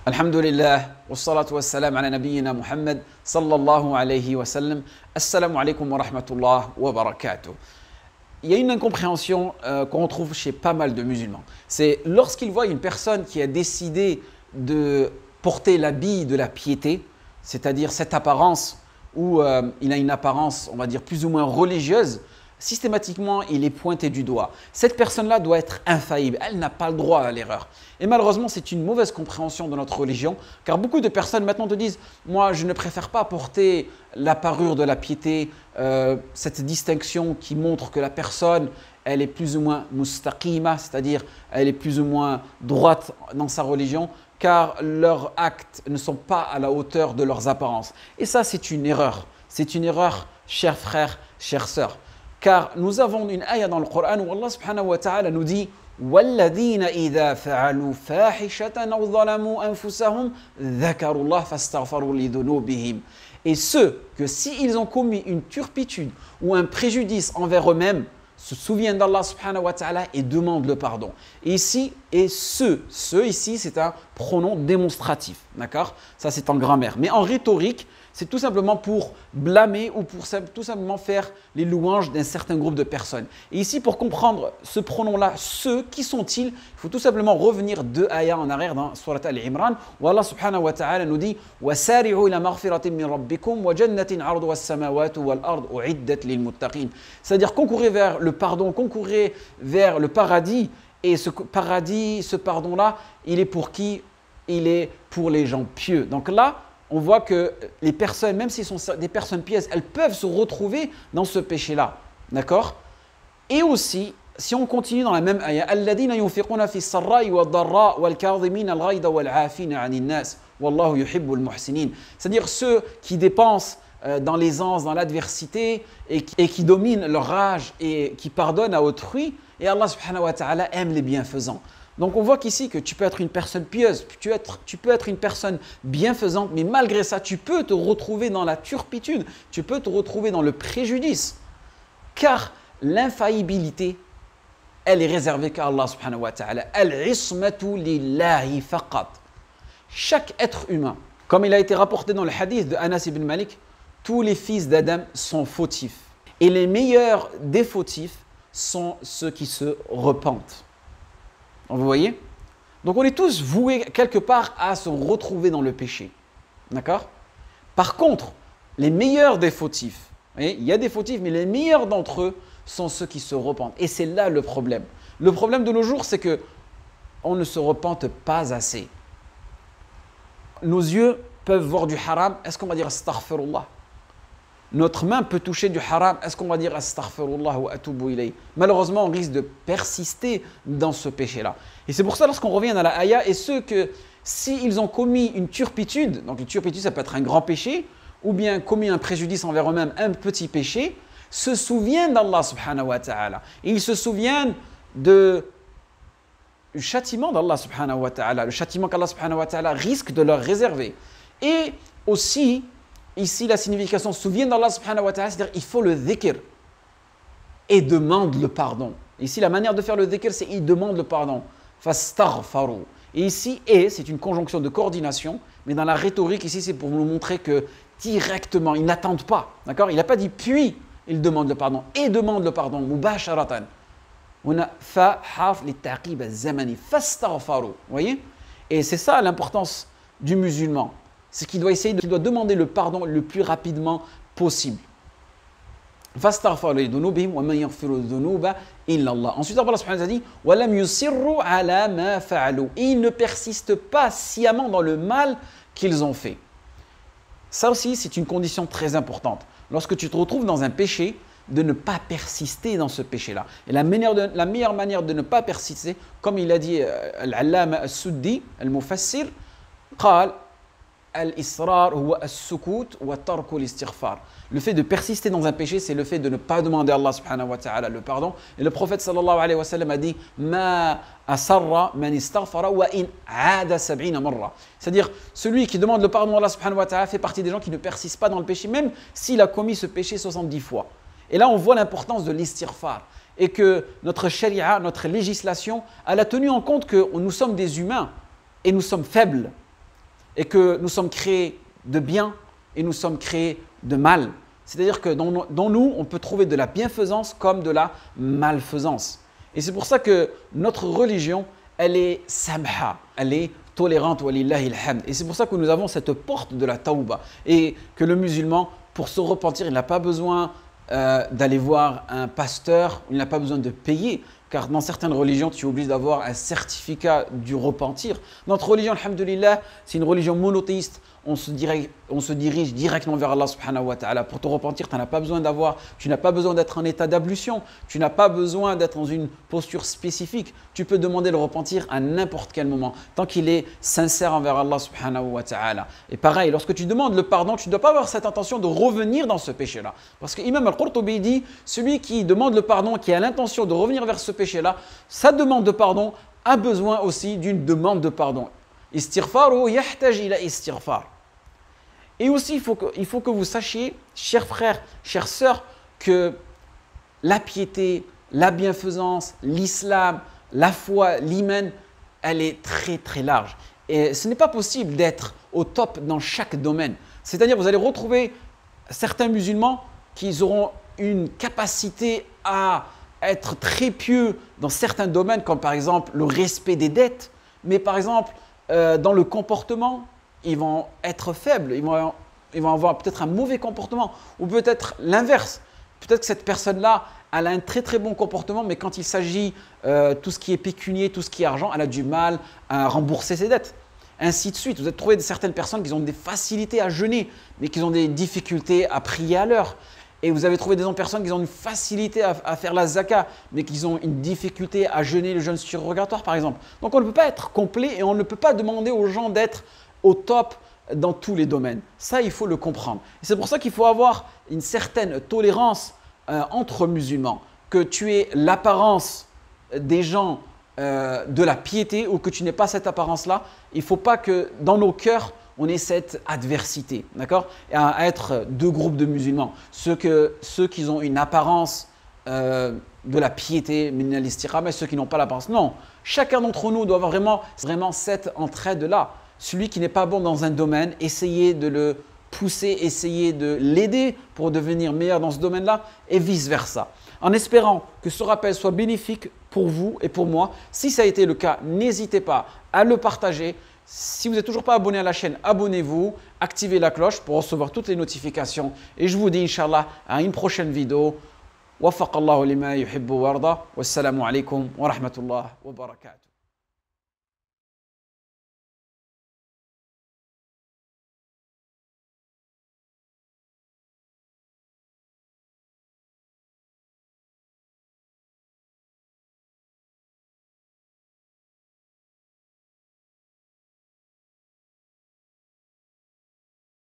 Alhamdulillah, wassalatu wassalam ala nabiyyina Muhammad sallallahu alayhi wa sallam. Assalamu alaikum wa rahmatullah wa barakatuh. Il y a une incompréhension qu'on retrouve chez pas mal de musulmans. C'est lorsqu'ils voient une personne qui a décidé de porter l'habit de la piété, c'est-à-dire cette apparence où il a une apparence, on va dire, plus ou moins religieuse, systématiquement, il est pointé du doigt. Cette personne-là doit être infaillible. Elle n'a pas le droit à l'erreur. Et malheureusement, c'est une mauvaise compréhension de notre religion, car beaucoup de personnes maintenant te disent « Moi, je ne préfère pas porter la parure de la piété, cette distinction qui montre que la personne, elle est plus ou moins mustaqima, c'est-à-dire elle est plus ou moins droite dans sa religion, car leurs actes ne sont pas à la hauteur de leurs apparences. » Et ça, c'est une erreur. C'est une erreur, chers frères, chères sœurs. Car nous avons une ayah dans le Coran où Allah subhanahu wa ta'ala nous dit وَالَّذِينَ إِذَا فَعَلُوا فَاحِشَةً أَوْ ظَلَمُوا أَنفُسَهُمْ ذَكَرُوا اللَّهَ فَاسْتَغْفَرُوا لِذُنُوبِهِمْ. Et ceux que s'ils ont commis une turpitude ou un préjudice envers eux-mêmes, se souviennent d'Allah subhanahu wa ta'ala et demandent le pardon. Et ici, ceux ici, c'est un pronom démonstratif, d'accord? Ça, c'est en grammaire. Mais en rhétorique, c'est tout simplement pour blâmer ou pour tout simplement faire les louanges d'un certain groupe de personnes. Et ici, pour comprendre ce pronom-là, ceux, qui sont-ils? Il faut tout simplement revenir 2 ayats en arrière dans Surat Al-Imran, où Allah subhanahu wa ta'ala nous dit وَسَارِعُوا إِلَى مَغْفِرَةٍ مِّن رَبِّكُمْ وَجَنَّةٍ عَرْضُهَا السَّمَاوَاتُ وَالْأَرْضُ أُعِدَّتْ لِلْمُتَّقِينَ. C'est-à-dire concourez vers le pardon, concourez vers le paradis. Et ce paradis, ce pardon-là, il est pour qui? Il est pour les gens pieux. Donc là, on voit que les personnes, même s'ils sont des personnes pieuses, elles peuvent se retrouver dans ce péché-là. D'accord? Et aussi, si on continue dans la même ayah, الَّذِينَ يُنْفِقُونَ فِي السَّرَّاءِ وَالضَّرَّاءِ وَالْكَاظِمِينَ الْغَيْظَ وَالْعَافِينَ عَنِ النَّاسِ وَاللَّهُ يُحِبُّ الْمُحْسِنِينَ. C'est-à-dire ceux qui dépensent dans l'aisance, dans l'adversité et qui dominent leur rage et qui pardonnent à autrui. Et Allah subhanahu wa ta'ala aime les bienfaisants. Donc on voit qu'ici que tu peux être une personne pieuse, tu peux être une personne bienfaisante, mais malgré ça, tu peux te retrouver dans la turpitude, tu peux te retrouver dans le préjudice. Car l'infaillibilité, elle est réservée qu'à Allah subhanahu wa ta'ala. Al-ismatu lillahi faqat. Chaque être humain, comme il a été rapporté dans le hadith de Anas ibn Malik, tous les fils d'Adam sont fautifs. Et les meilleurs des fautifs sont ceux qui se repentent. Vous voyez? Donc on est tous voués quelque part à se retrouver dans le péché. D'accord? Par contre, les meilleurs des fautifs, vous voyez, il y a des fautifs, mais les meilleurs d'entre eux sont ceux qui se repentent. Et c'est là le problème. Le problème de nos jours, c'est que on ne se repente pas assez. Nos yeux peuvent voir du haram. Est-ce qu'on va dire astaghfirullah? Notre main peut toucher du haram. Est-ce qu'on va dire astaghfirullah wa atubu ilayh? Malheureusement, on risque de persister dans ce péché-là. Et c'est pour ça, lorsqu'on revient à la ayah, et ceux que, s'ils ont commis une turpitude, donc une turpitude, ça peut être un grand péché, ou bien commis un préjudice envers eux-mêmes, un petit péché, se souviennent d'Allah subhanahu wa ta'ala. Et ils se souviennent du châtiment d'Allah subhanahu wa ta'ala, le châtiment qu'Allah subhanahu wa ta'ala risque de leur réserver. Et aussi, ici, la signification, souviens d'Allah subhanahu wa ta'ala, c'est-à-dire il faut le dhikr et demande le pardon. Ici, la manière de faire le dhikr, c'est il demande le pardon. Fastaghfaru. Et ici, c'est une conjonction de coordination, mais dans la rhétorique, ici, c'est pour nous montrer que directement, ils n'attendent pas. D'accord? Il n'a pas dit puis, il demande le pardon et demande le pardon. Mubasharatan. On a fa haf li taqib al-zamani. Fastaghfaru. Vous voyez? Et c'est ça l'importance du musulman. C'est qu'il doit essayer, qu'il doit demander le pardon le plus rapidement possible. Ensuite, Allah subhanahu wa ta'ala dit et ils ne persistent pas sciemment dans le mal qu'ils ont fait. Ça aussi, c'est une condition très importante. Lorsque tu te retrouves dans un péché, de ne pas persister dans ce péché-là. Et la meilleure manière de ne pas persister, comme il a dit Al-Allama As-Suddi, Al-Mufassir, قال Al-Israr huwa as-sukut wa tarku al-istighfar. Le fait de persister dans un péché, c'est le fait de ne pas demander à Allah subhanahu wa ta'ala le pardon. Et le prophète sallallahu alayhi wa sallam a dit Ma asarra man istaghfara wa in aada sab'ina marra. C'est-à-dire, celui qui demande le pardon à Allah subhanahu wa ta'ala fait partie des gens qui ne persistent pas dans le péché, même s'il a commis ce péché 70 fois. Et là, on voit l'importance de l'istighfar. Et que notre sharia, notre législation, elle a tenu en compte que nous sommes des humains et nous sommes faibles. et que nous sommes créés de bien et nous sommes créés de mal. C'est-à-dire que dans nous, on peut trouver de la bienfaisance comme de la malfaisance. Et c'est pour ça que notre religion, elle est samha, elle est tolérante, walillahi alhamd. Et c'est pour ça que nous avons cette porte de la tawba. Et que le musulman, pour se repentir, il n'a pas besoin d'aller voir un pasteur, il n'a pas besoin de payer. Car dans certaines religions, tu es obligé d'avoir un certificat du repentir. Notre religion, alhamdulillah, c'est une religion monothéiste. On se dirige directement vers Allah subhanahu wa ta'ala. Pour te repentir, tu n'as pas besoin d'être en état d'ablution. Tu n'as pas besoin d'être dans une posture spécifique. Tu peux demander le repentir à n'importe quel moment, tant qu'il est sincère envers Allah subhanahu wa ta'ala. Et pareil, lorsque tu demandes le pardon, tu ne dois pas avoir cette intention de revenir dans ce péché-là. Parce que Imam Al-Qurtubi dit, celui qui demande le pardon, qui a l'intention de revenir vers ce péché-là, sa demande de pardon a besoin aussi d'une demande de pardon. Istighfaru yahtaj ila istighfar. Et aussi, il faut que vous sachiez, chers frères, chères sœurs, que la piété, la bienfaisance, l'islam, la foi, l'iman, elle est très très large. Et ce n'est pas possible d'être au top dans chaque domaine. C'est-à-dire, vous allez retrouver certains musulmans qui auront une capacité à être très pieux dans certains domaines, comme par exemple le respect des dettes, mais par exemple, dans le comportement, ils vont être faibles, ils vont avoir peut-être un mauvais comportement, ou peut-être l'inverse. Peut-être que cette personne-là, elle a un très très bon comportement, mais quand il s'agit tout ce qui est pécunier, tout ce qui est argent, elle a du mal à rembourser ses dettes. Ainsi de suite. Vous avez trouvé certaines personnes qui ont des facilités à jeûner, mais qui ont des difficultés à prier à l'heure. Et vous avez trouvé des personnes qui ont une facilité à faire la zaka, mais qui ont une difficulté à jeûner le jeûne surrogatoire, par exemple. Donc on ne peut pas être complet et on ne peut pas demander aux gens d'être au top dans tous les domaines. Ça, il faut le comprendre. Et c'est pour ça qu'il faut avoir une certaine tolérance entre musulmans. Que tu aies l'apparence des gens de la piété ou que tu n'aies pas cette apparence-là, il ne faut pas que dans nos cœurs, on ait cette adversité, d'accord? À être deux groupes de musulmans. Ceux qui ont une apparence de la piété, minal istiqama, et ceux qui n'ont pas l'apparence. Non, chacun d'entre nous doit avoir vraiment cette entraide-là. Celui qui n'est pas bon dans un domaine, essayez de le pousser, essayez de l'aider pour devenir meilleur dans ce domaine-là et vice-versa. En espérant que ce rappel soit bénéfique pour vous et pour moi. Si ça a été le cas, n'hésitez pas à le partager. Si vous n'êtes toujours pas abonné à la chaîne, abonnez-vous, activez la cloche pour recevoir toutes les notifications. Et je vous dis, Inch'Allah, à une prochaine vidéo. Waffaq Allahu lima yuhibbu warda. Wassalamu alaikum wa rahmatullah wa barakatuh.